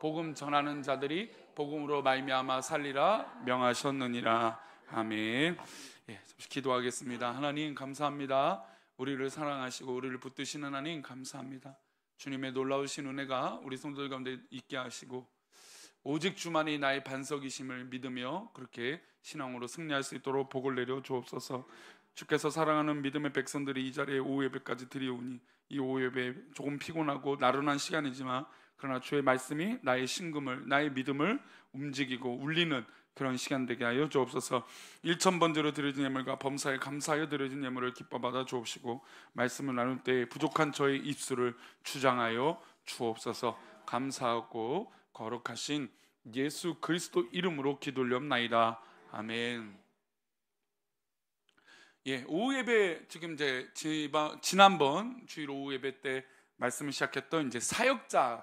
복음 전하는 자들이 복음으로 말미암아 살리라 명하셨느니라. 아멘. 잠시 기도하겠습니다. 하나님 감사합니다. 우리를 사랑하시고 우리를 붙드시는 하나님 감사합니다. 주님의 놀라우신 은혜가 우리 성도들 가운데 있게 하시고 오직 주만이 나의 반석이심을 믿으며 그렇게 신앙으로 승리할 수 있도록 복을 내려 주옵소서. 주께서 사랑하는 믿음의 백성들이 이 자리에 오후 예배까지 드리오니 이 오후 예배 조금 피곤하고 나른한 시간이지만 그러나 주의 말씀이 나의 심금을, 나의 믿음을 움직이고 울리는 그런 시간 되게 하여 주옵소서. 1,000번째로 드려진 예물과 범사에 감사하여 드려진 예물을 기뻐 받아 주옵시고 말씀을 나눌 때 부족한 저의 입술을 주장하여 주옵소서. 감사하고 거룩하신 예수 그리스도 이름으로 기도올리옵나이다. 아멘. 오후 예배 지금 이제 지난번 주일 오후 예배 때 말씀을 시작했던 이제 사역자의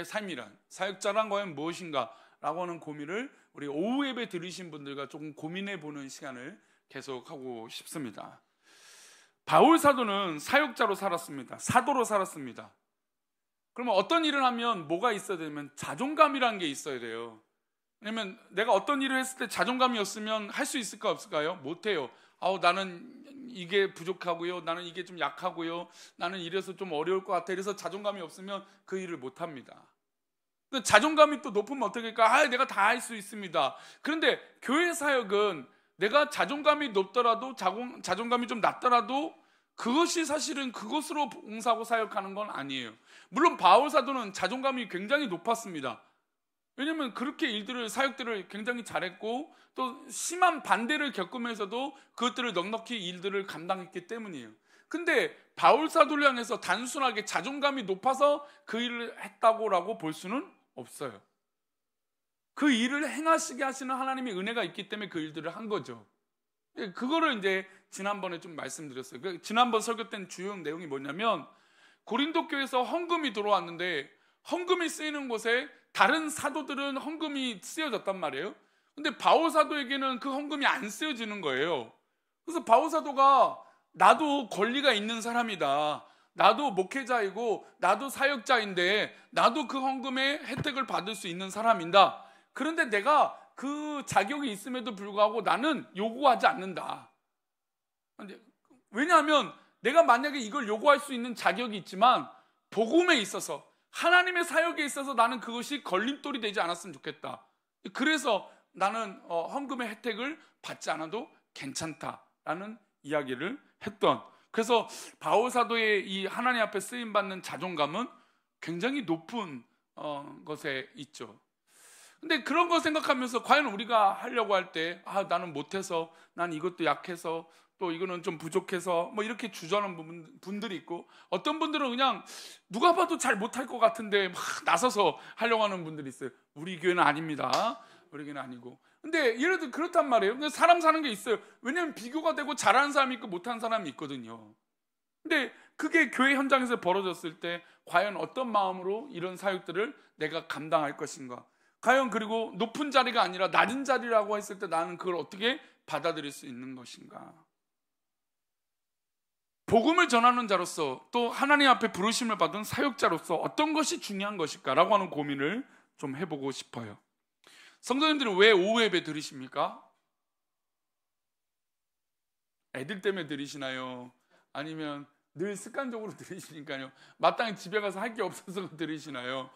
삶이란, 사역자란 과연 무엇인가라고 하는 고민을 우리 오후 예배 들으신 분들과 조금 고민해 보는 시간을 계속하고 싶습니다. 바울 사도는 사역자로 살았습니다. 사도로 살았습니다. 그러면 어떤 일을 하면 뭐가 있어야 되냐면 자존감이라는 게 있어야 돼요. 왜냐면 내가 어떤 일을 했을 때 자존감이 없으면 할 수 있을까 없을까요? 못해요. 나는 이게 부족하고요, 나는 이게 좀 약하고요, 나는 이래서 좀 어려울 것 같아. 이래서 자존감이 없으면 그 일을 못합니다. 자존감이 또 높으면 어떻게 할까? 내가 다 할 수 있습니다. 그런데 교회 사역은 내가 자존감이 높더라도 자존감이 좀 낮더라도 그것이 사실은 그것으로 봉사하고 사역하는 건 아니에요. 물론 바울 사도는 자존감이 굉장히 높았습니다. 왜냐하면 그렇게 사역들을 굉장히 잘했고 또 심한 반대를 겪으면서도 그것들을 넉넉히 일들을 감당했기 때문이에요. 근데 바울 사도를 향해서 단순하게 자존감이 높아서 그 일을 했다고라고 볼 수는 없어요. 그 일을 행하시게 하시는 하나님의 은혜가 있기 때문에 그 일들을 한 거죠. 그거를 이제 지난번에 좀 말씀드렸어요. 지난번 설교 때는 주요 내용이 뭐냐면 고린도 교회에서 헌금이 들어왔는데 헌금이 쓰이는 곳에 다른 사도들은 헌금이 쓰여졌단 말이에요. 근데 바울 사도에게는 그 헌금이 안 쓰여지는 거예요. 그래서 바울 사도가 나도 권리가 있는 사람이다, 나도 목회자이고 나도 사역자인데 나도 그 헌금의 혜택을 받을 수 있는 사람이다. 그런데 내가 그 자격이 있음에도 불구하고 나는 요구하지 않는다. 왜냐하면 내가 만약에 이걸 요구할 수 있는 자격이 있지만 복음에 있어서 하나님의 사역에 있어서 나는 그것이 걸림돌이 되지 않았으면 좋겠다. 그래서 나는 헌금의 혜택을 받지 않아도 괜찮다라는 이야기를 했던, 그래서 바울 사도의 이 하나님 앞에 쓰임받는 자존감은 굉장히 높은 것에 있죠. 근데 그런 거 생각하면서 과연 우리가 하려고 할 때 나는 못해서, 난 이것도 약해서, 또 이거는 좀 부족해서 뭐 이렇게 주저하는 분들이 있고, 어떤 분들은 그냥 누가 봐도 잘 못할 것 같은데 막 나서서 하려고 하는 분들이 있어요. 우리 교회는 아닙니다. 우리 교회는 아니고. 근데 예를 들어 그렇단 말이에요. 사람 사는 게 있어요. 왜냐하면 비교가 되고 잘하는 사람이 있고 못하는 사람이 있거든요. 근데 그게 교회 현장에서 벌어졌을 때 과연 어떤 마음으로 이런 사역들을 내가 감당할 것인가? 과연 그리고 높은 자리가 아니라 낮은 자리라고 했을 때 나는 그걸 어떻게 받아들일 수 있는 것인가? 복음을 전하는 자로서 또 하나님 앞에 부르심을 받은 사역자로서 어떤 것이 중요한 것일까라고 하는 고민을 좀 해보고 싶어요. 성도님들은 왜 오후 예배 들으십니까? 애들 때문에 들으시나요? 아니면 늘 습관적으로 들으시니까요? 마땅히 집에 가서 할 게 없어서 들으시나요?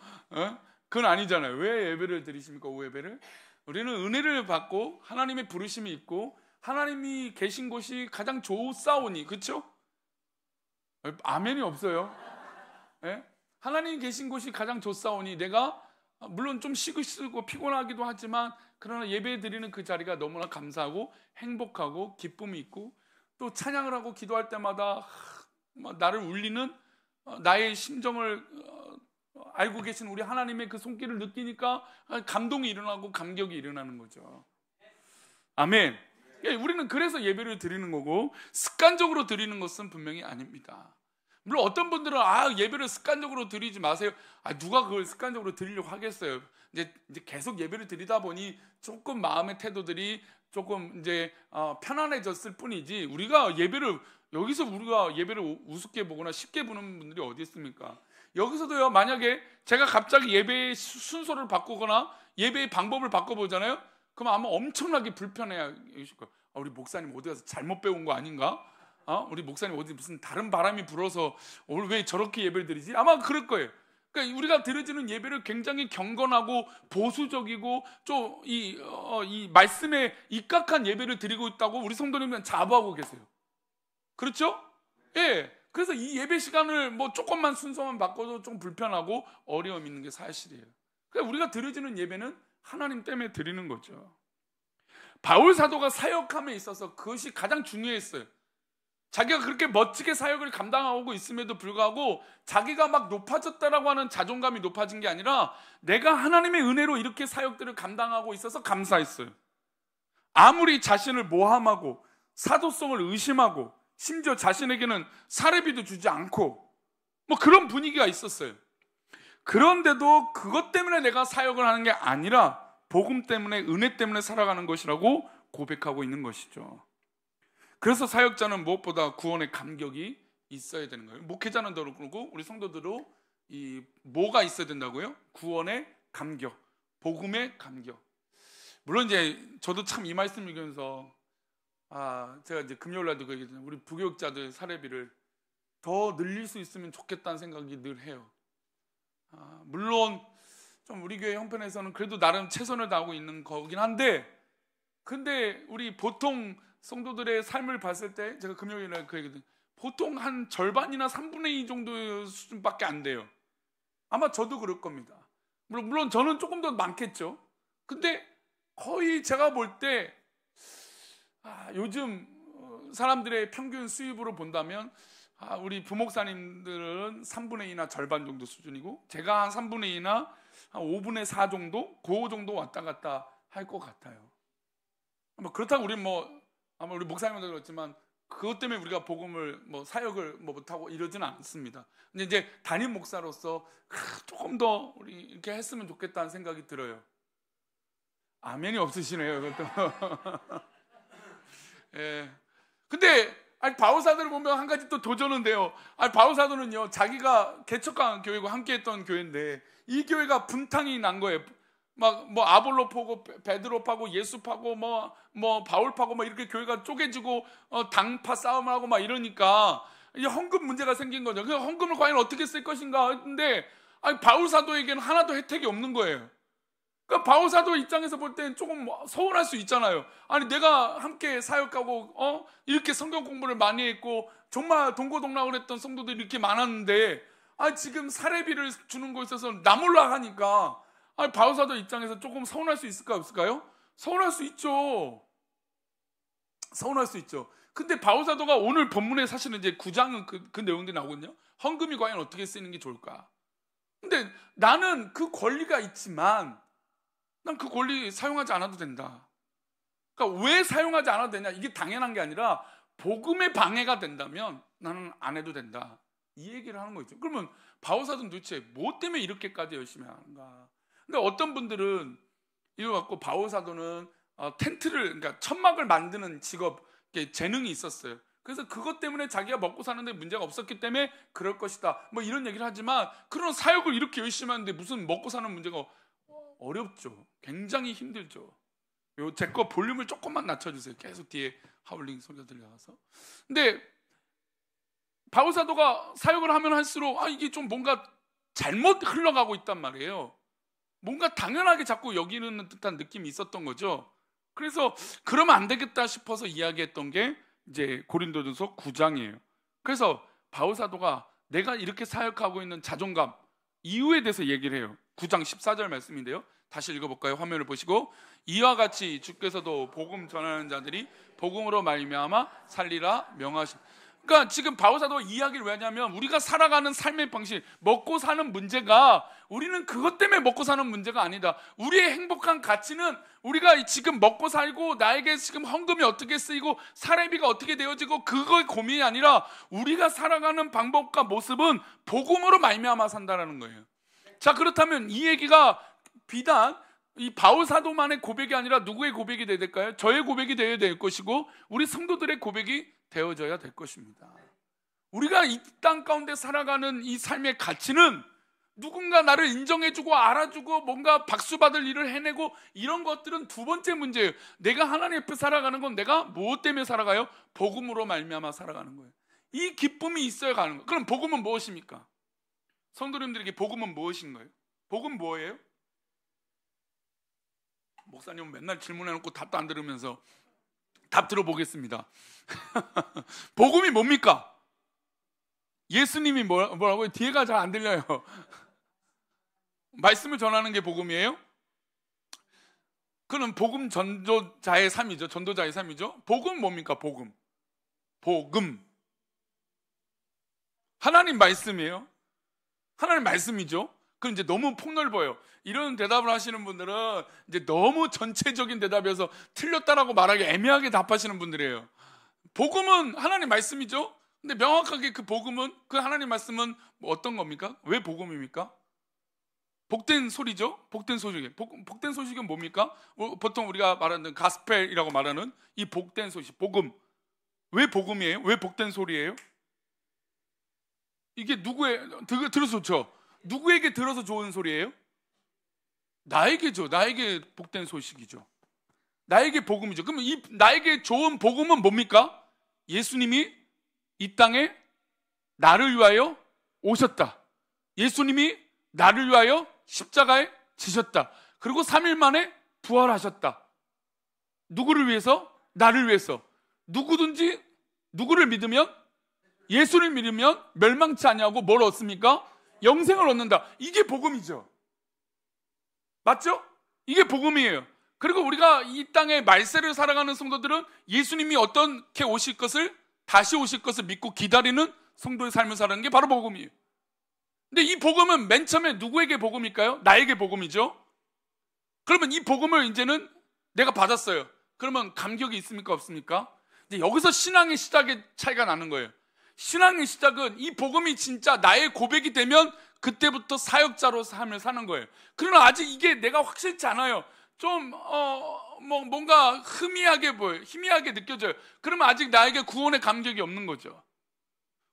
그건 아니잖아요. 왜 예배를 드리십니까? 오후 예배를? 우리는 은혜를 받고 하나님의 부르심이 있고 하나님이 계신 곳이 가장 좋사오니, 그렇죠? 아멘이 없어요. 네? 하나님이 계신 곳이 가장 좋사오니 내가 물론 좀 쉬고 피곤하기도 하지만 그러나 예배 드리는 그 자리가 너무나 감사하고 행복하고 기쁨이 있고, 또 찬양을 하고 기도할 때마다 나를 울리는 나의 심정을 알고 계신 우리 하나님의 그 손길을 느끼니까 감동이 일어나고 감격이 일어나는 거죠. 아멘. 우리는 그래서 예배를 드리는 거고 습관적으로 드리는 것은 분명히 아닙니다. 물론 어떤 분들은 예배를 습관적으로 드리지 마세요. 누가 그걸 습관적으로 드리려고 하겠어요. 이제 계속 예배를 드리다 보니 조금 마음의 태도들이 조금 이제 편안해졌을 뿐이지, 우리가 예배를 우스게 보거나 쉽게 보는 분들이 어디 있습니까? 여기서도요, 만약에 제가 갑자기 예배의 순서를 바꾸거나 예배의 방법을 바꿔보잖아요. 그럼 아마 엄청나게 불편해하실 거예요. 우리 목사님 어디 가서 잘못 배운 거 아닌가? 우리 목사님 어디 무슨 다른 바람이 불어서 오늘 왜 저렇게 예배를 드리지? 아마 그럴 거예요. 그러니까 우리가 드려지는 예배를 굉장히 경건하고 보수적이고 좀 이 말씀에 입각한 예배를 드리고 있다고 우리 성도님은 자부하고 계세요. 그렇죠? 예. 그래서 이 예배 시간을 뭐 조금만 순서만 바꿔도 좀 불편하고 어려움 있는 게 사실이에요. 그러니까 우리가 드려지는 예배는 하나님 때문에 드리는 거죠. 바울 사도가 사역함에 있어서 그것이 가장 중요했어요. 자기가 그렇게 멋지게 사역을 감당하고 있음에도 불구하고 자기가 막 높아졌다라고 하는 자존감이 높아진 게 아니라 내가 하나님의 은혜로 이렇게 사역들을 감당하고 있어서 감사했어요. 아무리 자신을 모함하고 사도성을 의심하고 심지어 자신에게는 사례비도 주지 않고 뭐 그런 분위기가 있었어요. 그런데도 그것 때문에 내가 사역을 하는 게 아니라 복음 때문에, 은혜 때문에 살아가는 것이라고 고백하고 있는 것이죠. 그래서 사역자는 무엇보다 구원의 감격이 있어야 되는 거예요. 목회자는 더 그렇고 우리 성도들도 이 뭐가 있어야 된다고요? 구원의 감격, 복음의 감격. 물론 이제 저도 참 이 말씀 읽으면서 제가 이제 금요일 날도 그 얘기했잖아요. 우리 부교육자들 사례비를 더 늘릴 수 있으면 좋겠다는 생각이 늘 해요. 물론 좀 우리 교회 형편에서는 그래도 나름 최선을 다하고 있는 거긴 한데, 근데 우리 보통 성도들의 삶을 봤을 때 제가 금요일날 그 얘기했더니 보통 한 절반이나 3분의 2 정도의 수준밖에 안 돼요. 아마 저도 그럴 겁니다. 물론 저는 조금 더 많겠죠. 근데 거의 제가 볼 때 요즘 사람들의 평균 수입으로 본다면 우리 부목사님들은 3분의 2나 절반 정도 수준이고 제가 한 3분의 2나 한 5분의 4 정도? 그 정도 왔다 갔다 할 것 같아요. 그렇다고 우리는 아마 우리 목사님도 그렇지만 그것 때문에 우리가 복음을 사역을 못하고 이러지는 않습니다. 근데 이제 담임 목사로서 조금 더 우리 이렇게 했으면 좋겠다는 생각이 들어요. 아멘이 없으시네요, 이것도. 예. 근데 바울 사도를 보면 한 가지 또 도전은 돼요. 바울 사도는요, 자기가 개척한 교회고 함께했던 교회인데 이 교회가 분탕이 난 거예요. 아볼로 파고 베드로 파고 예수 파고 바울 파고 이렇게 교회가 쪼개지고 당파 싸움을 하고 이러니까 이제 헌금 문제가 생긴 거죠. 그 헌금을 과연 어떻게 쓸 것인가 했는데 바울 사도에게는 하나도 혜택이 없는 거예요. 그러니까 바울 사도 입장에서 볼 때는 조금 서운할 수 있잖아요. 내가 함께 사역하고 이렇게 성경 공부를 많이 했고 정말 동고동락을 했던 성도들이 이렇게 많았는데 지금 사례비를 주는 곳에 있어서 나 몰라 하니까 바울 사도 입장에서 조금 서운할 수 있을까 없을까요? 서운할 수 있죠. 서운할 수 있죠. 근데 바울 사도가 오늘 본문에 사실은 이제 9장은 그 내용들이 나오거든요. 헌금이 과연 어떻게 쓰이는 게 좋을까? 근데 나는 그 권리가 있지만 난 그 권리 사용하지 않아도 된다. 그러니까 왜 사용하지 않아도 되냐? 이게 당연한 게 아니라 복음에 방해가 된다면 나는 안 해도 된다. 이 얘기를 하는 거죠. 그러면 바울 사도는 도대체 뭐 때문에 이렇게까지 열심히 하는가? 근데 어떤 분들은 이거 갖고 바울 사도는 텐트를, 그러니까 천막을 만드는 직업, 재능이 있었어요. 그래서 그것 때문에 자기가 먹고 사는데 문제가 없었기 때문에 그럴 것이다. 이런 얘기를 하지만 그런 사역을 이렇게 열심히 하는데 무슨 먹고 사는 문제가 어렵죠. 굉장히 힘들죠. 제 거 볼륨을 조금만 낮춰주세요. 계속 뒤에 하울링 소리가 들려와서. 근데 바울 사도가 사역을 하면 할수록 이게 좀 뭔가 잘못 흘러가고 있단 말이에요. 뭔가 당연하게 자꾸 여기는 듯한 느낌이 있었던 거죠. 그래서 그러면 안 되겠다 싶어서 이야기했던 게 이제 고린도전서 9장이에요. 그래서 바울 사도가 내가 이렇게 사역하고 있는 자존감, 이유에 대해서 얘기를 해요. 9장 14절 말씀인데요. 다시 읽어볼까요? 화면을 보시고 이와 같이 주께서도 복음 전하는 자들이 복음으로 말미암아 살리라 명하신. 그러니까 지금 바울 사도가 이야기를 왜 하냐면 우리가 살아가는 삶의 방식, 먹고 사는 문제가 우리는 그것 때문에 먹고 사는 문제가 아니다. 우리의 행복한 가치는 우리가 지금 먹고 살고 나에게 지금 헌금이 어떻게 쓰이고 사례비가 어떻게 되어지고 그거의 고민이 아니라 우리가 살아가는 방법과 모습은 복음으로 말미암아 산다라는 거예요. 자, 그렇다면 이 얘기가 비단 이 바울 사도만의 고백이 아니라 누구의 고백이 되어야 될까요? 저의 고백이 되어야 될 것이고 우리 성도들의 고백이 되어져야 될 것입니다. 우리가 이 땅 가운데 살아가는 이 삶의 가치는 누군가 나를 인정해주고 알아주고 뭔가 박수받을 일을 해내고 이런 것들은 두 번째 문제예요. 내가 하나님 앞에 살아가는 건 내가 무엇 때문에 살아가요? 복음으로 말미암아 살아가는 거예요. 이 기쁨이 있어야 가는 거예요. 그럼 복음은 무엇입니까? 성도님들에게 복음은 무엇인가요? 복음 뭐예요? 목사님은 맨날 질문해놓고 답도 안 들으면서 답 들어보겠습니다. 복음이 뭡니까? 예수님이 뭐라고요? 뒤에가 잘 안 들려요. 말씀을 전하는 게 복음이에요? 그럼 복음 전도자의 삶이죠. 전도자의 삶이죠. 복음 뭡니까? 복음. 하나님 말씀이에요. 하나님 말씀이죠. 그럼 이제 너무 폭넓어요. 이런 대답을 하시는 분들은 이제 너무 전체적인 대답이어서 틀렸다라고 말하기 애매하게 답하시는 분들이에요. 복음은 하나님 말씀이죠. 근데 명확하게 그 복음은, 그 하나님 말씀은 어떤 겁니까? 왜 복음입니까? 복된 소리죠. 복된 소식. 복된 소식은 뭡니까? 보통 우리가 말하는 가스펠이라고 말하는 이 복된 소식, 복음. 왜 복음이에요? 왜 복된 소리예요? 이게 들어서 좋죠? 누구에게 들어서 좋은 소리예요? 나에게죠. 나에게 복된 소식이죠. 나에게 복음이죠. 그러면 이 나에게 좋은 복음은 뭡니까? 예수님이 이 땅에 나를 위하여 오셨다. 예수님이 나를 위하여 십자가에 지셨다. 그리고 3일 만에 부활하셨다. 누구를 위해서? 나를 위해서. 누구든지 누구를 믿으면, 예수를 믿으면 멸망치 아니하고 뭘 얻습니까? 영생을 얻는다. 이게 복음이죠. 맞죠? 이게 복음이에요. 그리고 우리가 이 땅에 말세를 살아가는 성도들은 예수님이 어떻게 오실 것을, 다시 오실 것을 믿고 기다리는 성도의 삶을 살아가는 게 바로 복음이에요. 근데 이 복음은 맨 처음에 누구에게 복음일까요? 나에게 복음이죠. 그러면 이 복음을 이제는 내가 받았어요. 그러면 감격이 있습니까? 없습니까? 이제 여기서 신앙의 시작의 차이가 나는 거예요. 신앙의 시작은 이 복음이 진짜 나의 고백이 되면 그때부터 사역자로 삶을 사는 거예요. 그러나 아직 이게 내가 확실치 않아요. 좀 뭔가 희미하게 보여요. 희미하게 느껴져요. 그러면 아직 나에게 구원의 감격이 없는 거죠.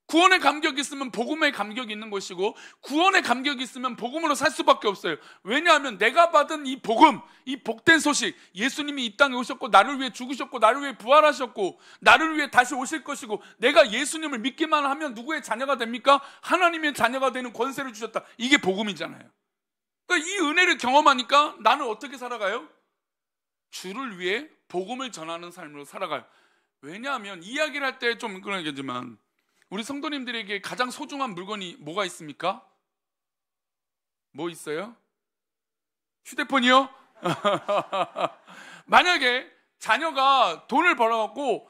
구원의 감격이 있으면 복음의 감격이 있는 것이고, 구원의 감격이 있으면 복음으로 살 수밖에 없어요. 왜냐하면 내가 받은 이 복음, 이 복된 소식, 예수님이 이 땅에 오셨고 나를 위해 죽으셨고 나를 위해 부활하셨고 나를 위해 다시 오실 것이고, 내가 예수님을 믿기만 하면 누구의 자녀가 됩니까? 하나님의 자녀가 되는 권세를 주셨다. 이게 복음이잖아요. 그러니까 이 은혜를 경험하니까 나는 어떻게 살아가요? 주를 위해 복음을 전하는 삶으로 살아가요. 왜냐하면 이야기를 할 때 좀 그러겠지만, 우리 성도님들에게 가장 소중한 물건이 뭐가 있습니까? 뭐 있어요? 휴대폰이요? 만약에 자녀가 돈을 벌어갖고,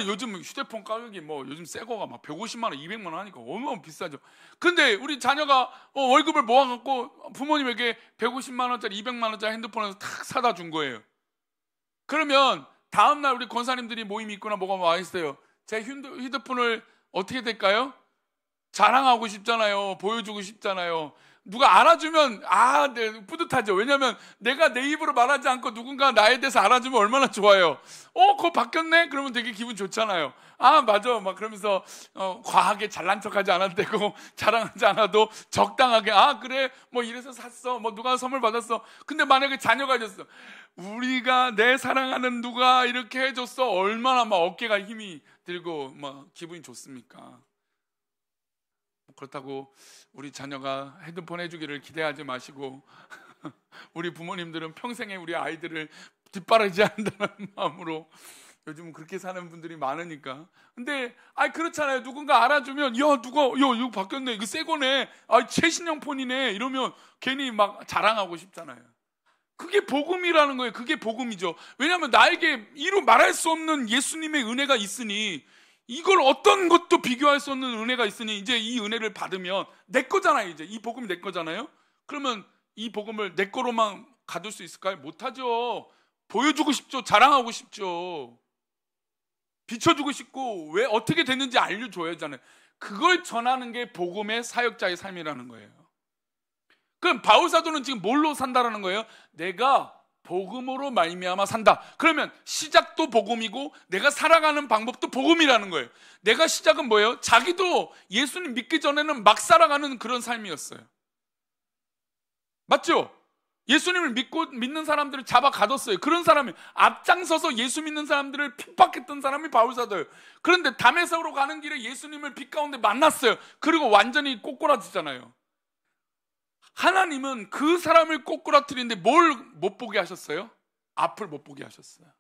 요즘 휴대폰 가격이 요즘 새 거가 막 150만 원, 200만 원 하니까 얼마나 비싸죠. 근데 우리 자녀가 월급을 모아갖고 부모님에게 150만 원짜리, 200만 원짜리 핸드폰을 탁 사다 준 거예요. 그러면 다음날 우리 권사님들이 모임이 있거나 뭐가 와 있어요. 제 휴대폰을 어떻게 될까요? 자랑하고 싶잖아요. 보여주고 싶잖아요. 누가 알아주면 네, 뿌듯하죠. 왜냐하면 내가 내 입으로 말하지 않고 누군가 나에 대해서 알아주면 얼마나 좋아요. 그거 바뀌었네? 그러면 되게 기분 좋잖아요. 맞아. 막 그러면서 과하게 잘난 척하지 않아도 되고 자랑하지 않아도 적당하게 그래 이래서 샀어. 누가 선물 받았어. 근데 만약에 자녀가 해줬어. 우리가 내 사랑하는 누가 이렇게 해줬어. 얼마나 막 어깨가 힘이 들고 막 기분이 좋습니까? 그렇다고 우리 자녀가 핸드폰 해주기를 기대하지 마시고 우리 부모님들은 평생에 우리 아이들을 뒷바라지 한다는 마음으로 요즘은 그렇게 사는 분들이 많으니까. 근데 그렇잖아요. 누군가 알아주면 이거 바뀌었네, 이거 새 거네, 최신형 폰이네 이러면 괜히 막 자랑하고 싶잖아요. 그게 복음이라는 거예요. 그게 복음이죠. 왜냐하면 나에게 이루 말할 수 없는 예수님의 은혜가 있으니, 이걸 어떤 것도 비교할 수 없는 은혜가 있으니 이제 이 은혜를 받으면 내 거잖아요. 이제 이 복음이 내 거잖아요. 그러면 이 복음을 내 거로만 가둘 수 있을까요? 못하죠. 보여주고 싶죠. 자랑하고 싶죠. 비춰주고 싶고 왜 어떻게 됐는지 알려줘야 하잖아요. 그걸 전하는 게 복음의 사역자의 삶이라는 거예요. 그럼 바울사도는 지금 뭘로 산다라는 거예요? 내가 복음으로 말미암아 산다. 그러면 시작도 복음이고 내가 살아가는 방법도 복음이라는 거예요. 내가 시작은 뭐예요? 자기도 예수님 믿기 전에는 막 살아가는 그런 삶이었어요. 맞죠? 예수님을 믿는 사람들을 잡아 가뒀어요. 그런 사람이 앞장서서 예수 믿는 사람들을 핍박했던 사람이 바울사도예요. 그런데 다메섹으로 가는 길에 예수님을 빛 가운데 만났어요. 그리고 완전히 꼬꾸라지잖아요. 하나님은 그 사람을 꼬꾸라뜨리는데 뭘 못 보게 하셨어요? 앞을 못 보게 하셨어요.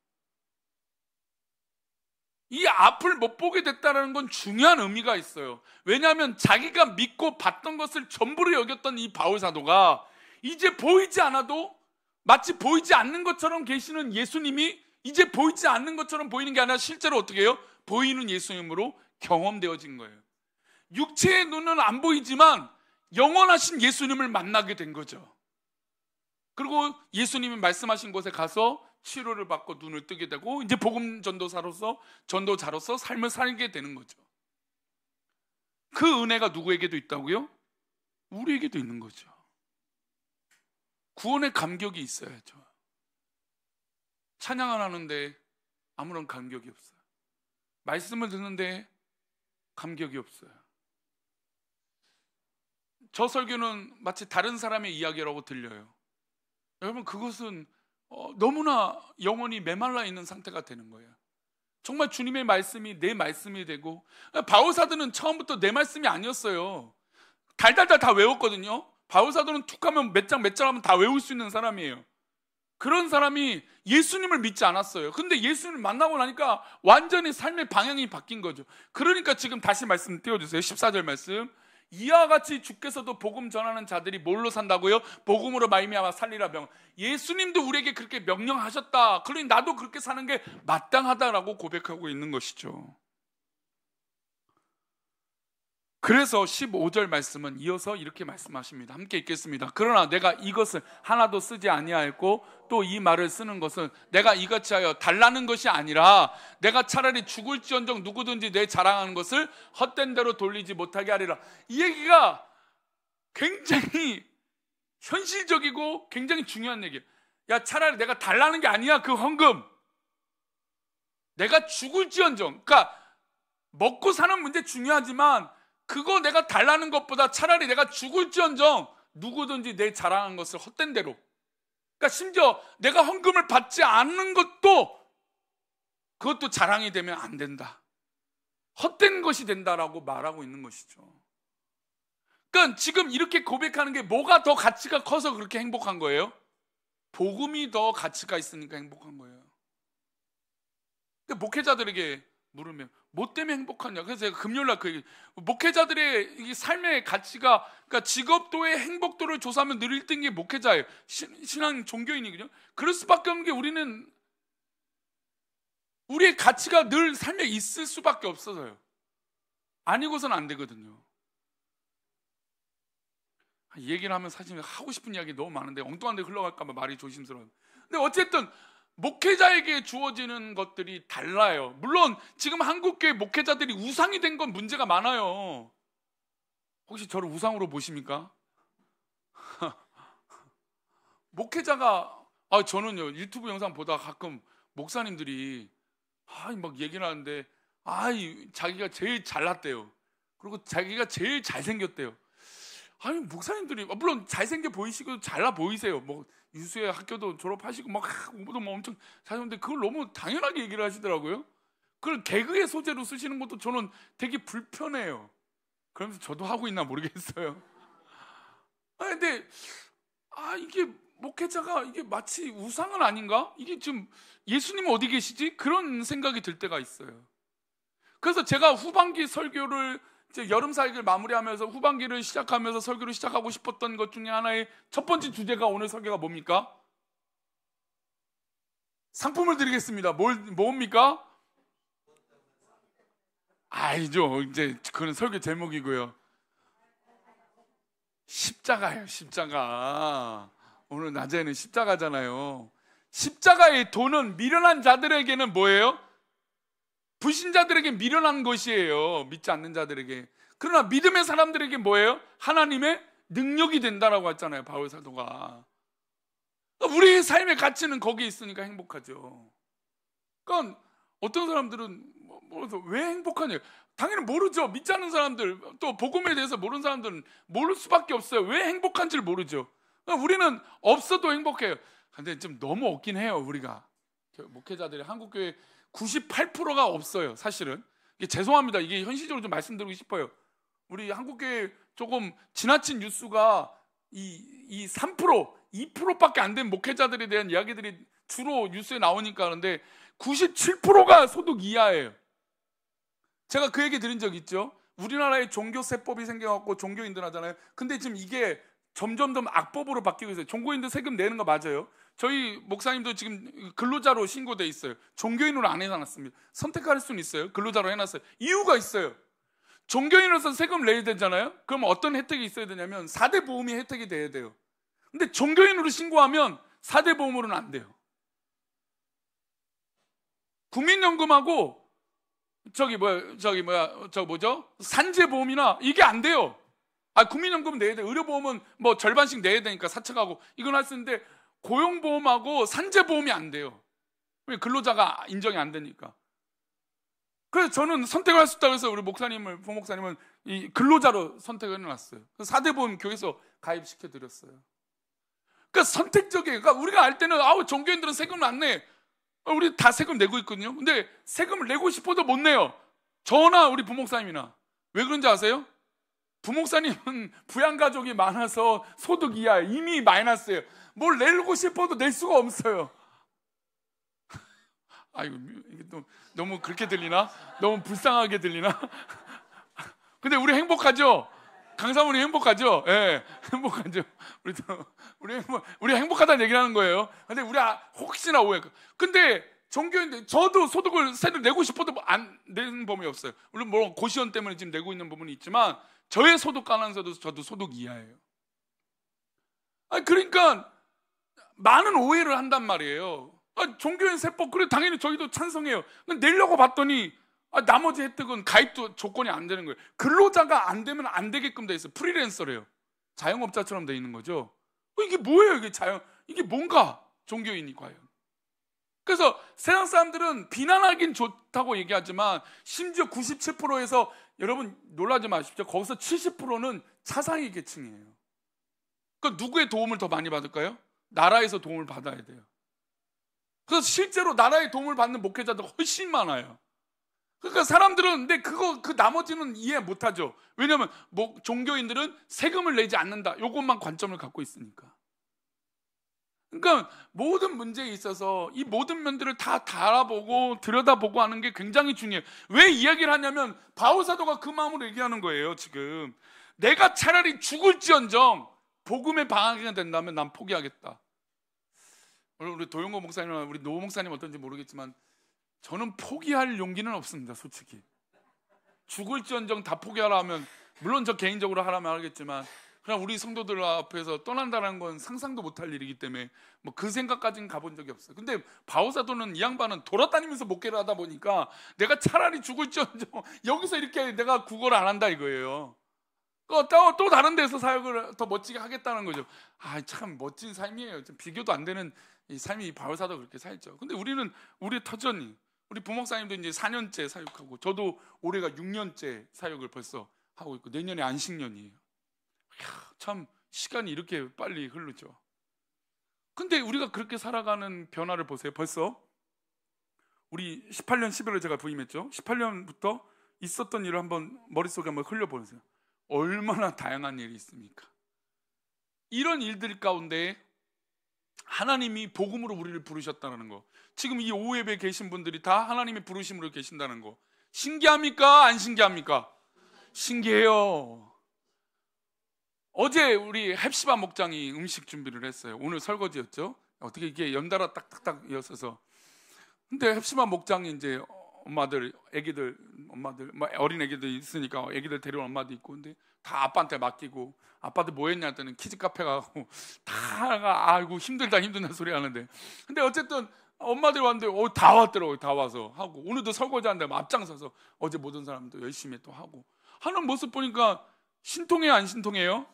이 앞을 못 보게 됐다는 건 중요한 의미가 있어요. 왜냐하면 자기가 믿고 봤던 것을 전부로 여겼던 이 바울사도가 이제 보이지 않아도 마치 보이지 않는 것처럼 계시는 예수님이 이제 보이지 않는 것처럼 보이는 게 아니라 실제로 어떻게 해요? 보이는 예수님으로 경험되어진 거예요. 육체의 눈은 안 보이지만 영원하신 예수님을 만나게 된 거죠. 그리고 예수님이 말씀하신 곳에 가서 치료를 받고 눈을 뜨게 되고 이제 복음 전도자로서 삶을 살게 되는 거죠. 그 은혜가 누구에게도 있다고요? 우리에게도 있는 거죠. 구원의 감격이 있어야죠. 찬양을 하는데 아무런 감격이 없어요. 말씀을 듣는데 감격이 없어요. 저 설교는 마치 다른 사람의 이야기라고 들려요. 여러분, 그것은 너무나 영혼이 메말라 있는 상태가 되는 거예요. 정말 주님의 말씀이 내 말씀이 되고, 바울사도는 처음부터 내 말씀이 아니었어요. 달달달 다 외웠거든요. 바울사도는 툭 하면 몇 장 하면 다 외울 수 있는 사람이에요. 그런 사람이 예수님을 믿지 않았어요. 근데 예수님을 만나고 나니까 완전히 삶의 방향이 바뀐 거죠. 그러니까 지금 다시 말씀 띄워주세요. 14절 말씀. 이와 같이 주께서도 복음 전하는 자들이 뭘로 산다고요? 복음으로 말미암아 살리라 병. 예수님도 우리에게 그렇게 명령하셨다. 그러니 나도 그렇게 사는 게 마땅하다라고 고백하고 있는 것이죠. 그래서 15절 말씀은 이어서 이렇게 말씀하십니다. 함께 읽겠습니다. 그러나 내가 이것을 하나도 쓰지 아니하였고 또 이 말을 쓰는 것은 내가 이같이 하여 달라는 것이 아니라 내가 차라리 죽을지언정 누구든지 내 자랑하는 것을 헛된 대로 돌리지 못하게 하리라. 이 얘기가 굉장히 현실적이고 굉장히 중요한 얘기예요. 야, 차라리 내가 달라는 게 아니야. 그 헌금 내가 죽을지언정, 그러니까 먹고 사는 문제 중요하지만 그거 내가 달라는 것보다 차라리 내가 죽을지언정 누구든지 내 자랑한 것을 헛된 대로, 그러니까 심지어 내가 헌금을 받지 않는 것도 그것도 자랑이 되면 안 된다. 헛된 것이 된다라고 말하고 있는 것이죠. 그러니까 지금 이렇게 고백하는 게 뭐가 더 가치가 커서 그렇게 행복한 거예요? 복음이 더 가치가 있으니까 행복한 거예요. 근데 목회자들에게 물으면 뭐 때문에 행복하냐? 그래서 제가 금요일날 그 얘기, 목회자들의 이 삶의 가치가, 그러니까 직업도의 행복도를 조사하면 늘 1등이 목회자예요. 신앙 종교인이거든요. 그럴 수밖에 없는 게 우리는 우리의 가치가 늘 삶에 있을 수밖에 없어서요. 아니고서는 안 되거든요. 이 얘기를 하면 사실 하고 싶은 이야기 너무 많은데 엉뚱한 데 흘러갈까 봐 말이 조심스러워요. 근데 어쨌든 목회자에게 주어지는 것들이 달라요. 물론 지금 한국교회 목회자들이 우상이 된 건 문제가 많아요. 혹시 저를 우상으로 보십니까? 목회자가, 저는요 유튜브 영상 보다가 가끔 목사님들이 막 얘기를 하는데 자기가 제일 잘났대요. 그리고 자기가 제일 잘생겼대요. 목사님들이 물론 잘생겨 보이시고 잘나 보이세요. 뭐 유수의 학교도 졸업하시고 막 공부도 뭐 엄청 잘하는데 그걸 너무 당연하게 얘기를 하시더라고요. 그걸 개그의 소재로 쓰시는 것도 저는 되게 불편해요. 그러면서 저도 하고 있나 모르겠어요. 근데 이게 목회자가 이게 마치 우상은 아닌가? 이게 지금 예수님은 어디 계시지? 그런 생각이 들 때가 있어요. 그래서 제가 후반기 설교를 이제 여름 사역을 마무리하면서 후반기를 시작하면서 설교를 시작하고 싶었던 것 중에 하나의 첫 번째 주제가 오늘 설교가 뭡니까? 상품을 드리겠습니다. 뭡니까? 아니죠. 이제 그건 설교 제목이고요. 십자가예요. 십자가. 오늘 낮에는 십자가잖아요. 십자가의 도는 미련한 자들에게는 뭐예요? 불신자들에게 미련한 것이에요. 믿지 않는 자들에게. 그러나 믿음의 사람들에게 뭐예요? 하나님의 능력이 된다라고 했잖아요, 바울 사도가. 우리의 삶의 가치는 거기에 있으니까 행복하죠. 그러니까 어떤 사람들은 왜 행복하냐? 당연히 모르죠. 믿지 않는 사람들, 또 복음에 대해서 모르는 사람들은 모를 수밖에 없어요. 왜 행복한지를 모르죠. 우리는 없어도 행복해요. 근데 좀 너무 없긴 해요. 우리가 목회자들이 한국교회 98%가 없어요. 사실은 이게 죄송합니다. 이게 현실적으로 좀 말씀드리고 싶어요. 우리 한국교회 조금 지나친 뉴스가 이 3%, 2%밖에 안 된 목회자들에 대한 이야기들이 주로 뉴스에 나오니까. 그런데 97%가 소득 이하예요. 제가 그 얘기 드린 적 있죠. 우리나라에 종교세법이 생겨갖고 종교인들 하잖아요. 근데 지금 이게 점점점 악법으로 바뀌고 있어요. 종교인들 세금 내는 거 맞아요. 저희 목사님도 지금 근로자로 신고돼 있어요. 종교인으로 안 해놨습니다. 선택할 수는 있어요. 근로자로 해놨어요. 이유가 있어요. 종교인으로서 세금 내야 되잖아요. 그럼 어떤 혜택이 있어야 되냐면 4대 보험이 혜택이 돼야 돼요. 근데 종교인으로 신고하면 4대 보험으로는 안 돼요. 국민연금하고 산재보험이나 이게 안 돼요. 국민연금은 내야 돼요. 의료보험은 뭐 절반씩 내야 되니까 사측하고 이건 할 수 있는데 고용보험하고 산재보험이 안 돼요. 근로자가 인정이 안 되니까. 그래서 저는 선택을 할 수 있다고 해서 우리 부목사님은 이 근로자로 선택을 해놨어요. 4대 보험 교회에서 가입시켜 드렸어요. 그러니까 선택적이에요. 그러니까 우리가 알 때는 종교인들은 세금을 안 내. 우리 다 세금 내고 있거든요. 근데 세금을 내고 싶어도 못 내요. 저나 우리 부목사님이나. 왜 그런지 아세요? 부목사님은 부양가족이 많아서 소득 이하에 이미 마이너스예요. 뭘 내고 싶어도 낼 수가 없어요. 아이고, 이게 또 너무 그렇게 들리나? 너무 불쌍하게 들리나? 근데 우리 행복하죠? 강사모님 행복하죠? 예, 행복하죠. 우리 행복하다는 얘기를 하는 거예요. 근데 우리 혹시나 오해. 근데 종교인들, 저도 세를 내고 싶어도 안 내는 범위 없어요. 물론 뭐 고시원 때문에 지금 내고 있는 부분이 있지만 저의 소득 가능성도 저도 소득 이하예요. 그러니까 많은 오해를 한단 말이에요. 종교인 세법, 그래 당연히 저희도 찬성해요. 내려고 봤더니 나머지 혜택은 가입도 조건이 안 되는 거예요. 근로자가 안 되면 안 되게끔 돼 있어요. 프리랜서래요. 자영업자처럼 돼 있는 거죠. 이게 뭐예요? 이게 뭔가 종교인이 과연. 그래서 세상 사람들은 비난하긴 좋다고 얘기하지만 심지어 97%에서 여러분 놀라지 마십시오. 거기서 70%는 차상위 계층이에요. 그러니까 누구의 도움을 더 많이 받을까요? 나라에서 도움을 받아야 돼요. 그래서 실제로 나라의 도움을 받는 목회자들 훨씬 많아요. 그러니까 사람들은 근데 그 나머지는 이해 못하죠. 왜냐하면 종교인들은 세금을 내지 않는다. 이것만 관점을 갖고 있으니까. 그러니까 모든 문제에 있어서 이 모든 면들을 다 알아보고 들여다보고 하는 게 굉장히 중요해요. 왜 이야기를 하냐면 바울 사도가 그 마음으로 얘기하는 거예요. 지금 내가 차라리 죽을지언정 복음의 방향이 된다면 난 포기하겠다. 우리 도영고 목사님이나 우리 노 목사님 어떤지 모르겠지만 저는 포기할 용기는 없습니다. 솔직히 죽을지언정 다 포기하라 하면 물론 저 개인적으로 하라면 하겠지만 그냥 우리 성도들 앞에서 떠난다는 건 상상도 못할 일이기 때문에 그 생각까지는 가본 적이 없어요. 근데 바울 사도는 이 양반은 돌아다니면서 목회를 하다 보니까 내가 차라리 죽을지언정 여기서 이렇게 내가 구걸을 안 한다 이거예요. 또 다른 데서 사역을 더 멋지게 하겠다는 거죠. 참 멋진 삶이에요. 좀 비교도 안 되는 이 삶이 바울 사도가 그렇게 살죠. 근데 우리는 우리 터전이 우리 부목사님도 이제 4년째 사역하고 저도 올해가 6년째 사역을 벌써 하고 있고 내년에 안식년이에요. 참 시간이 이렇게 빨리 흐르죠. 근데 우리가 그렇게 살아가는 변화를 보세요. 벌써 우리 18년 11월에 제가 부임했죠. 18년부터 있었던 일을 한번 머릿속에 한번 흘려보세요. 얼마나 다양한 일이 있습니까? 이런 일들 가운데 하나님이 복음으로 우리를 부르셨다는 거, 지금 이 오후예배에 계신 분들이 다 하나님의 부르심으로 계신다는 거 신기합니까? 안 신기합니까? 신기해요. 어제 우리 헵시바 목장이 음식 준비를 했어요. 오늘 설거지였죠. 어떻게 이게 연달아 딱딱딱 이었어서. 근데 헵시바 목장이 이제 엄마들, 어린 애기들 있으니까 애기들 데려온 엄마도 있고, 근데 다 아빠한테 맡기고, 아빠들 뭐 했냐 했더니 키즈 카페 가고 다 아이고 힘들다 소리 하는데, 근데 어쨌든 엄마들 왔는데 다 왔더라고요. 다 와서 하고, 오늘도 설거지 한다면 앞장서서 어제 모든 사람도 열심히 또 하고 하는 모습 보니까 신통해요, 안 신통해요?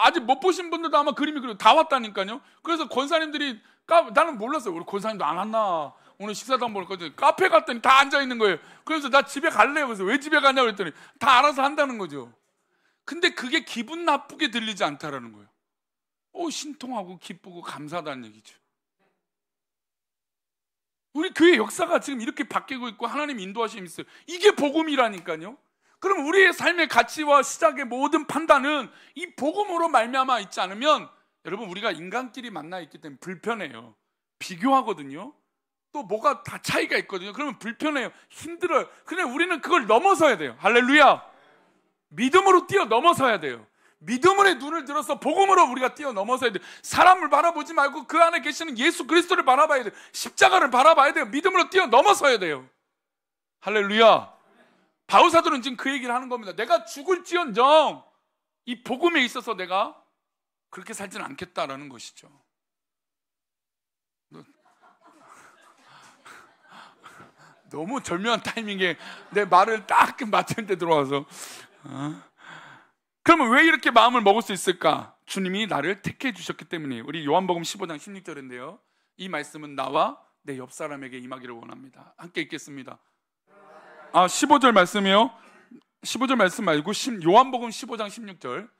아직 못 보신 분들도 아마 그림이 그리고 다 왔다니까요. 그래서 권사님들이 나는 몰랐어요. 우리 권사님도 안 왔나, 오늘 식사도 안 먹을 거지. 카페 갔더니 다 앉아 있는 거예요. 그래서 나 집에 갈래요. 그래서 왜 집에 가냐고 그랬더니 다 알아서 한다는 거죠. 근데 그게 기분 나쁘게 들리지 않다라는 거예요. 신통하고 기쁘고 감사하다는 얘기죠. 우리 교회 역사가 지금 이렇게 바뀌고 있고 하나님 인도하심이 있어요. 이게 복음이라니까요. 그럼 우리의 삶의 가치와 시작의 모든 판단은 이 복음으로 말미암아 있지 않으면, 여러분, 우리가 인간끼리 만나 있기 때문에 불편해요. 비교하거든요. 또 뭐가 다 차이가 있거든요. 그러면 불편해요. 힘들어요. 근데 우리는 그걸 넘어서야 돼요. 할렐루야. 믿음으로 뛰어넘어서야 돼요. 믿음의 눈을 들어서 복음으로 우리가 뛰어넘어서야 돼요. 사람을 바라보지 말고 그 안에 계시는 예수 그리스도를 바라봐야 돼요. 십자가를 바라봐야 돼요. 믿음으로 뛰어넘어서야 돼요. 할렐루야. 바울 사도는 지금 그 얘기를 하는 겁니다. 내가 죽을지언정 이 복음에 있어서 내가 그렇게 살지는 않겠다라는 것이죠. 너무 절묘한 타이밍에 내 말을 딱 맞출 때 들어와서 그러면 왜 이렇게 마음을 먹을 수 있을까? 주님이 나를 택해 주셨기 때문이에요. 우리 요한복음 15장 16절인데요, 이 말씀은 나와 내 옆 사람에게 임하기를 원합니다. 함께 읽겠습니다. 15절 말씀이요. 15절 말씀 말고 요한복음 15장 16절.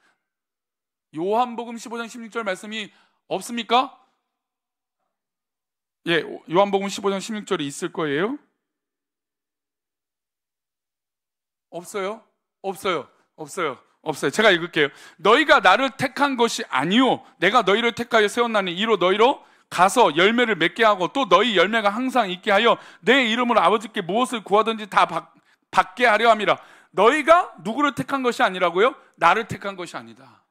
요한복음 15장 16절 말씀이 없습니까? 예, 요한복음 15장 16절이 있을 거예요. 없어요? 없어요. 제가 읽을게요. 너희가 나를 택한 것이 아니요 내가 너희를 택하여 세웠나니 이로 너희로 가서 열매를 맺게 하고 또 너희 열매가 항상 있게 하여 내 이름으로 아버지께 무엇을 구하든지 다 받게 하려 함이라. 너희가 누구를 택한 것이 아니라고요? 나를 택한 것이 아니다.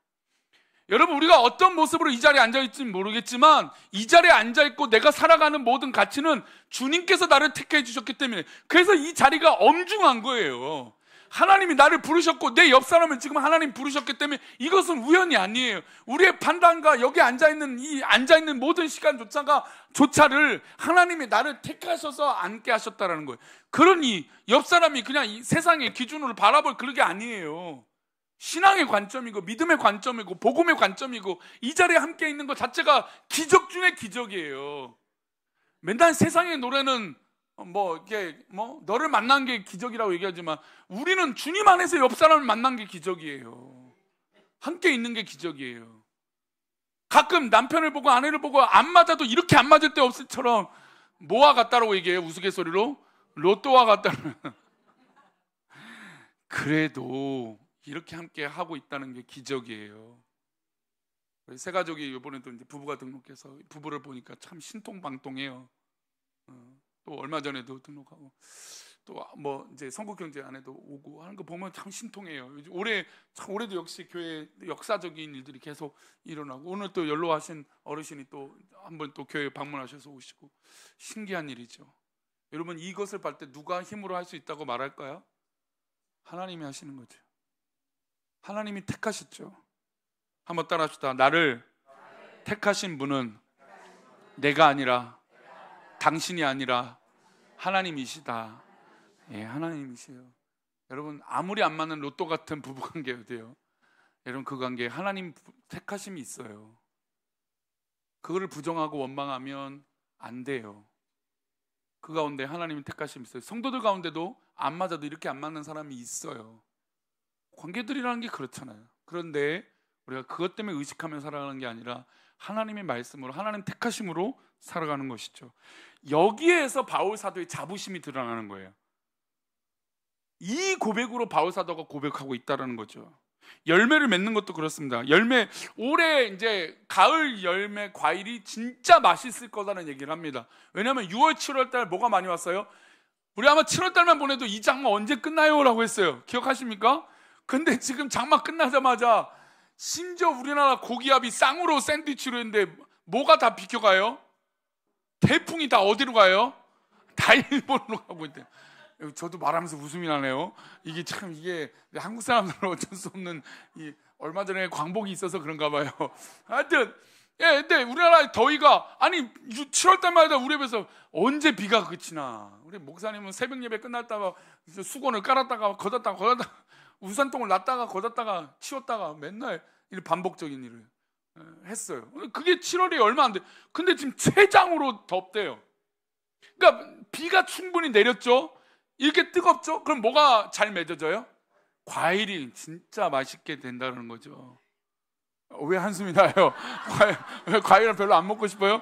여러분, 우리가 어떤 모습으로 이 자리에 앉아있지는 모르겠지만 이 자리에 앉아있고 내가 살아가는 모든 가치는 주님께서 나를 택해 주셨기 때문에, 그래서 이 자리가 엄중한 거예요. 하나님이 나를 부르셨고 내 옆 사람을 지금 하나님 부르셨기 때문에 이것은 우연이 아니에요. 우리의 판단과 여기 앉아있는 모든 시간조차를 하나님이 나를 택하셔서 앉게 하셨다라는 거예요. 그러니 옆 사람이 그냥 이 세상의 기준으로 바라볼 그런 게 아니에요. 신앙의 관점이고 믿음의 관점이고 복음의 관점이고 이 자리에 함께 있는 것 자체가 기적 중의 기적이에요. 맨날 세상의 노래는 너를 만난 게 기적이라고 얘기하지만 우리는 주님 안에서 옆 사람을 만난 게 기적이에요. 함께 있는 게 기적이에요. 가끔 남편을 보고 아내를 보고 안 맞아도 이렇게 안 맞을 때 없을처럼 뭐와 같다라고 얘기해요. 우스갯소리로 로또와 같다는. 그래도 이렇게 함께 하고 있다는 게 기적이에요. 새 가족이 이번에도 이제 부부가 등록해서 부부를 보니까 참 신통방통해요. 또 얼마 전에도 등록하고 또 이제 성국경제 안에도 오고 하는 거 보면 참 신통해요. 올해도 역시 교회 역사적인 일들이 계속 일어나고, 오늘 또 연로하신 어르신이 또 한 번 또 교회 방문하셔서 오시고, 신기한 일이죠. 여러분, 이것을 볼 때 누가 힘으로 할 수 있다고 말할까요? 하나님이 하시는 거죠. 하나님이 택하셨죠. 한번 따라합시다. 나를 택하신 분은 내가 아니라 당신이 아니라 하나님이시다. 예, 하나님이세요. 여러분, 아무리 안 맞는 로또 같은 부부관계여도 돼요. 여러분, 그 관계에 하나님 택하심이 있어요. 그거를 부정하고 원망하면 안 돼요. 그 가운데 하나님이 택하심이 있어요. 성도들 가운데도 안 맞아도 이렇게 안 맞는 사람이 있어요. 관계들이라는 게 그렇잖아요. 그런데 우리가 그것 때문에 의식하며 살아가는 게 아니라 하나님의 말씀으로, 하나님 택하심으로 살아가는 것이죠. 여기에서 바울 사도의 자부심이 드러나는 거예요. 이 고백으로 바울 사도가 고백하고 있다는 거죠. 열매를 맺는 것도 그렇습니다. 올해 이제 가을 열매 과일이 진짜 맛있을 거다는 얘기를 합니다. 왜냐하면 6월, 7월 달 뭐가 많이 왔어요? 우리 아마 7월 달만 보내도 이 장마 언제 끝나요? 라고 했어요. 기억하십니까? 근데 지금 장마 끝나자마자 심지어 우리나라 고기압이 쌍으로 샌드위치로 했는데 뭐가 다 비켜가요? 태풍이 다 어디로 가요? 다 일본으로 가고 있대요. 저도 말하면서 웃음이 나네요. 이게 한국 사람들은 어쩔 수 없는 얼마 전에 광복이 있어서 그런가 봐요. 하여튼 근데 우리나라의 더위가 7월 달마다 우리 집에서 언제 비가 그치나. 우리 목사님은 새벽 예배 끝났다가 수건을 깔았다가 걷었다가 우산통을 놨다가 걷었다가 치웠다가 맨날 반복적인 일을 했어요. 그게 7월이 얼마 안 돼. 근데 지금 최장으로 덥대요. 그러니까 비가 충분히 내렸죠. 이렇게 뜨겁죠. 그럼 뭐가 잘 맺어져요? 과일이 진짜 맛있게 된다는 거죠. 왜 한숨이 나요? 왜 과일을 별로 안 먹고 싶어요?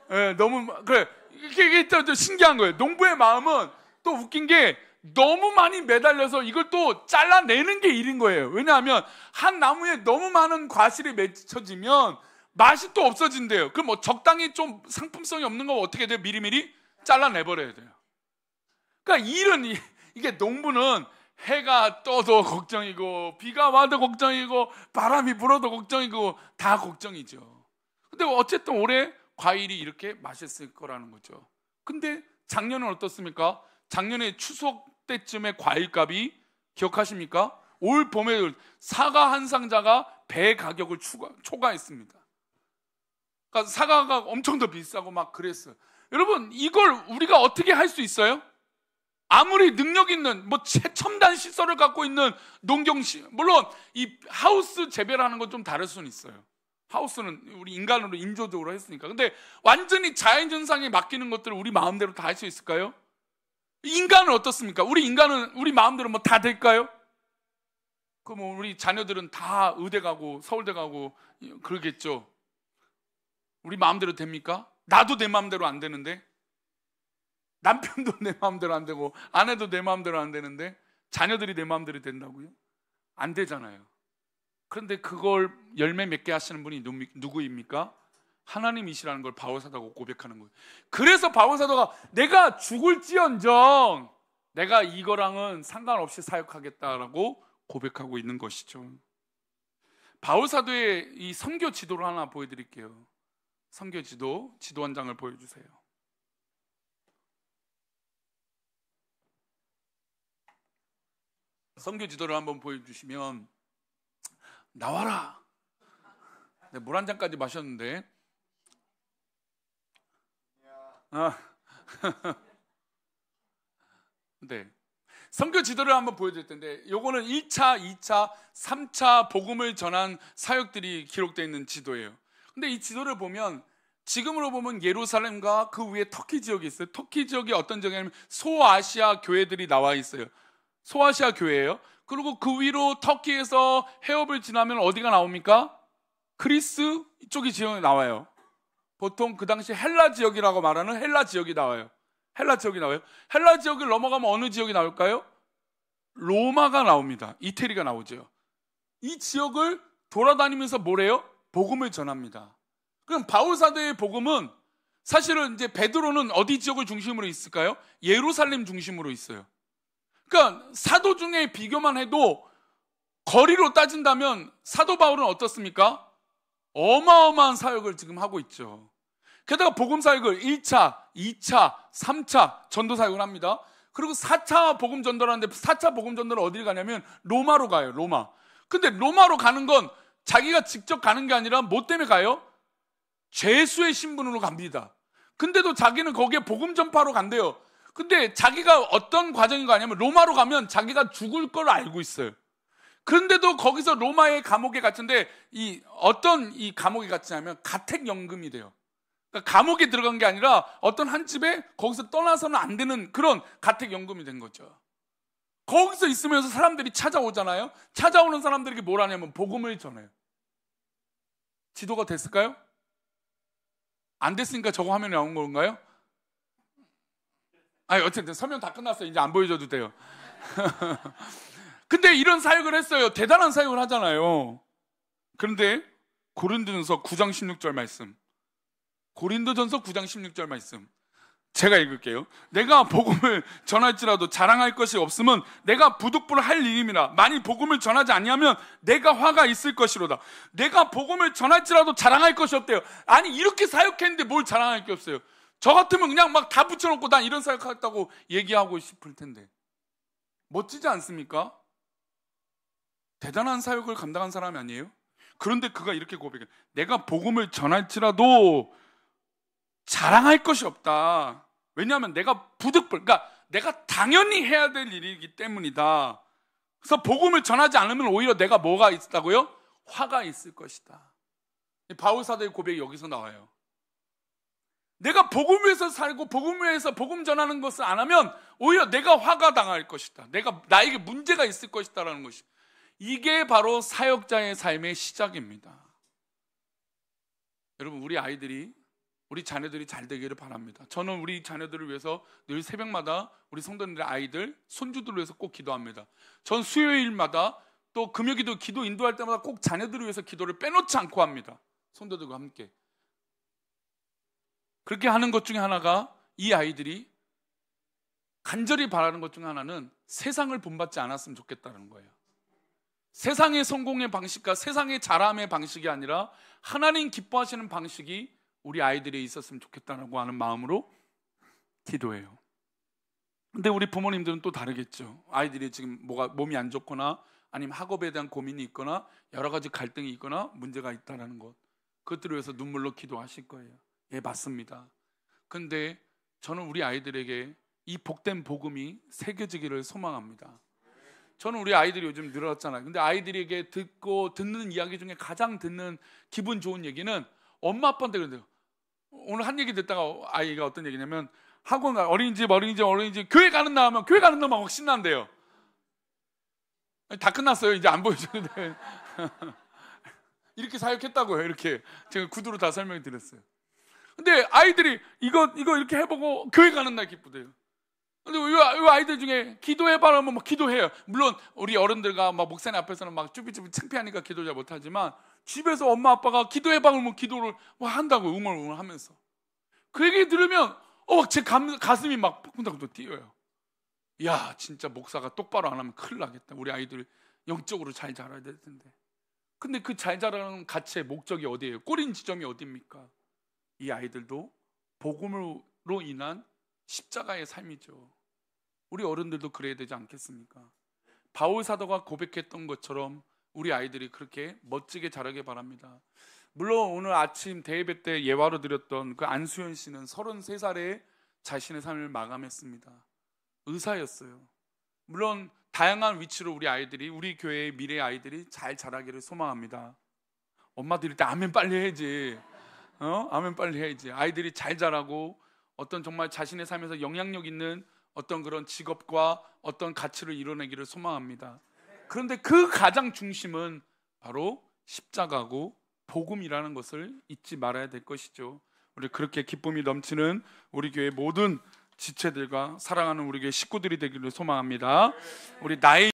네, 너무 그래. 이게 또 신기한 거예요. 농부의 마음은 또 웃긴 게 너무 많이 매달려서 이걸 또 잘라내는 게 일인 거예요. 왜냐하면 한 나무에 너무 많은 과실이 맺혀지면 맛이 또 없어진대요. 그럼 뭐 적당히 좀 상품성이 없는 거 어떻게 돼요? 미리미리 잘라내버려야 돼요. 그러니까 일은 이게 농부는 해가 떠도 걱정이고 비가 와도 걱정이고 바람이 불어도 걱정이고 다 걱정이죠. 근데 어쨌든 올해 과일이 이렇게 맛있을 거라는 거죠. 근데 작년은 어떻습니까? 작년에 추석 때쯤에 과일값이 기억하십니까? 올 봄에 사과 한 상자가 배 가격을 초과했습니다. 그러니까 사과가 엄청 더 비싸고 막 그랬어요. 여러분, 이걸 우리가 어떻게 할 수 있어요? 아무리 능력 있는 뭐 최첨단 시설을 갖고 있는 농경시, 물론 이 하우스 재배라는 건 좀 다를 수는 있어요. 하우스는 우리 인간으로 인조적으로 했으니까. 근데 완전히 자연현상에 맡기는 것들을 우리 마음대로 다 할 수 있을까요? 인간은 어떻습니까? 우리 인간은 우리 마음대로 뭐 다 될까요? 그럼 우리 자녀들은 다 의대 가고 서울대 가고 그러겠죠. 우리 마음대로 됩니까? 나도 내 마음대로 안 되는데, 남편도 내 마음대로 안 되고 아내도 내 마음대로 안 되는데 자녀들이 내 마음대로 된다고요? 안 되잖아요. 그런데 그걸 열매 맺게 하시는 분이 누구입니까? 하나님이시라는 걸 바울사도가 고백하는 거예요. 그래서 바울사도가 내가 죽을지언정 내가 이거랑은 상관없이 사역하겠다라고 고백하고 있는 것이죠. 바울사도의 이 선교 지도를 하나 보여드릴게요. 선교 지도, 지도 한 장을 보여주세요. 선교 지도를 한번 보여주시면, 나와라. 물 한 잔까지 마셨는데, 네. 선교 지도를 한번 보여드릴 텐데, 요거는 1차, 2차, 3차 복음을 전한 사역들이 기록되어 있는 지도예요. 근데 이 지도를 보면 지금으로 보면 예루살렘과 그 위에 터키 지역이 있어요. 터키 지역이 어떤 지역이냐면 소아시아 교회들이 나와 있어요. 소아시아 교회예요. 그리고 그 위로 터키에서 해협을 지나면 어디가 나옵니까? 그리스 이쪽이 지역이 나와요. 보통 그 당시 헬라 지역이라고 말하는 헬라 지역이 나와요. 헬라 지역이 나와요. 헬라 지역을 넘어가면 어느 지역이 나올까요? 로마가 나옵니다. 이태리가 나오죠. 이 지역을 돌아다니면서 뭐래요? 복음을 전합니다. 그럼 바울사도의 복음은 사실은 이제 베드로는 어디 지역을 중심으로 있을까요? 예루살렘 중심으로 있어요. 그러니까 사도 중에 비교만 해도 거리로 따진다면 사도 바울은 어떻습니까? 어마어마한 사역을 지금 하고 있죠. 게다가 복음 사역을 1차, 2차, 3차 전도 사역을 합니다. 그리고 4차 복음 전도를 하는데 4차 복음 전도를 어디를 가냐면 로마로 가요. 로마. 근데 로마로 가는 건 자기가 직접 가는 게 아니라 뭐 때문에 가요? 죄수의 신분으로 갑니다. 근데도 자기는 거기에 복음 전파로 간대요. 근데 자기가 어떤 과정인 거 아니냐면 로마로 가면 자기가 죽을 걸 알고 있어요. 그런데도 거기서 로마의 감옥에 갇힌데 어떤 감옥에 갇히냐면 가택연금이 돼요. 그러니까 감옥에 들어간 게 아니라 어떤 한 집에 거기서 떠나서는 안 되는 그런 가택연금이 된 거죠. 거기서 있으면서 사람들이 찾아오잖아요. 찾아오는 사람들에게 뭘 하냐면 복음을 전해요. 지도가 됐을까요? 안 됐으니까 저거 화면에 나온 건가요? 아니 어쨌든 설명 다 끝났어요. 이제 안 보여줘도 돼요. 근데 이런 사역을 했어요. 대단한 사역을 하잖아요. 그런데 고린도전서 9장 16절 말씀, 고린도전서 9장 16절 말씀 제가 읽을게요. 내가 복음을 전할지라도 자랑할 것이 없으면 내가 부득불 할 일임이라. 만일 복음을 전하지 아니하면 내가 화가 있을 것이로다. 내가 복음을 전할지라도 자랑할 것이 없대요. 아니 이렇게 사역했는데 뭘 자랑할 게 없어요. 저 같으면 그냥 막 다 붙여놓고 난 이런 사역했다고 얘기하고 싶을 텐데. 멋지지 않습니까? 대단한 사역을 감당한 사람이 아니에요? 그런데 그가 이렇게 고백해요. 내가 복음을 전할지라도 자랑할 것이 없다. 왜냐하면 내가 부득불, 그러니까 내가 당연히 해야 될 일이기 때문이다. 그래서 복음을 전하지 않으면 오히려 내가 뭐가 있다고요? 화가 있을 것이다. 바울사도의 고백이 여기서 나와요. 내가 복음 위해서 살고 복음 위해서 복음 전하는 것을 안 하면 오히려 내가 화가 당할 것이다. 나에게 문제가 있을 것이다라는 것이. 이게 바로 사역자의 삶의 시작입니다. 여러분, 우리 아이들이, 우리 자녀들이 잘 되기를 바랍니다. 저는 우리 자녀들을 위해서 늘 새벽마다 우리 성도님들의 아이들, 손주들을 위해서 꼭 기도합니다. 전 수요일마다 또 금요기도 기도 인도할 때마다 꼭 자녀들을 위해서 기도를 빼놓지 않고 합니다. 성도들과 함께. 그렇게 하는 것 중에 하나가, 이 아이들이 간절히 바라는 것 중에 하나는 세상을 본받지 않았으면 좋겠다는 거예요. 세상의 성공의 방식과 세상의 자람의 방식이 아니라 하나님 기뻐하시는 방식이 우리 아이들이 있었으면 좋겠다고 하는 마음으로 기도해요. 근데 우리 부모님들은 또 다르겠죠. 아이들이 지금 몸이 안 좋거나 아니면 학업에 대한 고민이 있거나 여러 가지 갈등이 있거나 문제가 있다는 것, 그것들을 위해서 눈물로 기도하실 거예요. 예, 맞습니다. 근데 저는 우리 아이들에게 이 복된 복음이 새겨지기를 소망합니다. 저는 우리 아이들이 요즘 늘었잖아요. 근데 아이들에게 듣는 이야기 중에 가장 듣는 기분 좋은 얘기는 엄마 아빠한테 그런대요. 오늘 한 얘기 듣다가 아이가 어떤 얘기냐면, 학원 어린이집 교회 가는 날 하면 교회 가는 날만 막 신난대요. 다 끝났어요. 이제 안 보여주는데 이렇게 사역했다고요. 이렇게 제가 구두로 다 설명을 드렸어요. 근데 아이들이 이거 이렇게 해보고 교회 가는 날 기쁘대요. 근데 이 아이들 중에 기도해봐라 하면 막 기도해요. 물론 우리 어른들과 막 목사님 앞에서는 막 쭈비쭈비 창피하니까 기도 잘 못하지만, 집에서 엄마 아빠가 기도해봐 그러면 기도를 한다고 웅얼웅얼하면서. 그 얘기 들으면 제 가슴이 막 쿵닥쿵닥 뛰어요. 야, 진짜 목사가 똑바로 안 하면 큰일 나겠다. 우리 아이들 영적으로 잘 자라야 될 텐데. 근데 그 잘 자라는 가치의 목적이 어디예요? 꼬린 지점이 어디입니까? 이 아이들도 복음으로 인한 십자가의 삶이죠. 우리 어른들도 그래야 되지 않겠습니까? 바울 사도가 고백했던 것처럼 우리 아이들이 그렇게 멋지게 자라길 바랍니다. 물론 오늘 아침 대예배 때 예화로 드렸던 그 안수현 씨는 33살에 자신의 삶을 마감했습니다. 의사였어요. 물론 다양한 위치로 우리 아이들이, 우리 교회의 미래 아이들이 잘 자라기를 소망합니다. 엄마들이 때 아멘 빨리 해야지. 아멘 빨리 해야지. 아이들이 잘 자라고 어떤 정말 자신의 삶에서 영향력 있는 어떤 그런 직업과 어떤 가치를 이뤄내기를 소망합니다. 그런데 그 가장 중심은 바로 십자가고 복음이라는 것을 잊지 말아야 될 것이죠. 우리 그렇게 기쁨이 넘치는 우리 교회 모든 지체들과 사랑하는 우리 교회 식구들이 되기를 소망합니다. 우리 나이